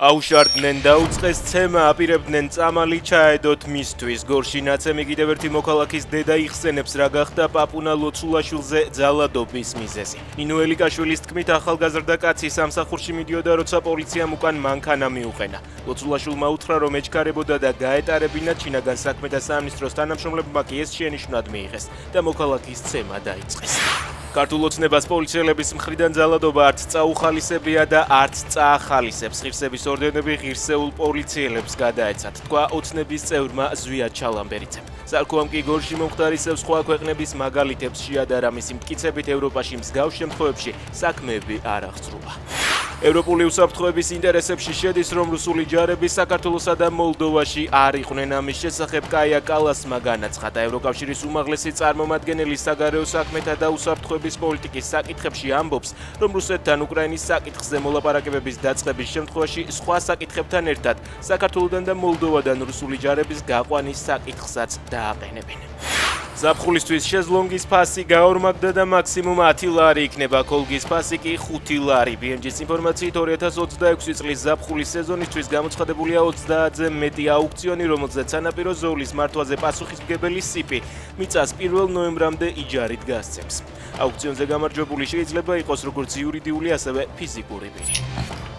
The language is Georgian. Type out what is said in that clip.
აუშარდნენ დაუწყეს ცემა, აპირებდნენ წამალი ჩაედოთ მისთვის. გორში ნაცემი კიდევ ერთი მოქალაქის დედა იხსენებს, რა გახდა პაპუნა ლოცულაშვილზე ძალადობის მიზეზი. ნინო ელიკაშვილის თქმით, ახალგაზრდა კაცი სამსახურში მიდიოდა, როცა პოლიციამ უკან მანქანა მიუყენა. ლოცულაშვილმა უთხრა, რომ ეჩქარებოდა და გაეტარებინათ, შინაგან საქმეთა სამინისტროს თანამშრომლებმა კი ეს შენიშვნად მიიღეს და მოქალაქის ცემა დაიწყეს. ქართულ ოცნებას პოლიციელების მხრიდან ძალადობა არც წაუხალისებია და არც წაახალისებს. ღირსების ორდენები ღირსეულ პოლიციელებს გადაეცათ, თქვა ოცნების წევრმა ზვიად ჩალამბერიძემ. სარქოამ კი გორში მომხდარისებს სხვა ქვეყნების მაგალითებს შეადარა, მისი მტკიცებით ევროპაში მსგავს შემთხვევებში საქმეები არ აღწრუვა. ევროპული უსაფრთხოების ინტერესებში შედის, რომ რუსული ჯარები საქართველოსა და მოლდოვაში არ იყვნენ. ამის შესახებ კაია კალასმა განაცხადა. ევროკავშირის უმაღლესი წარმომადგენელი საგარეო საქმეთა და უსაფრთხოების პოლიტიკის საკითხებში ამბობს, რომ რუსეთთან უკრაინის საკითხზე მოლაპარაკებების დაწყების შემთხვევაში სხვა საკითხებთან ერთად საქართველოდან და მოლდოვადან რუსული ჯარების გაყვანის საკითხსაც დააყენებენ. ზაფხულისთვის შეზლონგის ფასი გაორმაგდა და მაქსიმუმ 10 ლარი იქნება, კოლგის ფასი კი 5 ლარი. BMG-ის ინფორმაციით 2026 წლის ზაფხულის სეზონისთვის გამოცხადებულია 30-ზე მეტი აუქციონი, რომელზეც სანაპირო ზოლის მართვაზე პასუხისმგებელი სიპი მიწას 1 ნოემბრამდე იჯარით გასცემს. აუქციონზე გამარჯვებული შეიძლება იყოს როგორც იურიდიული, ასევე ფიზიკური პირი.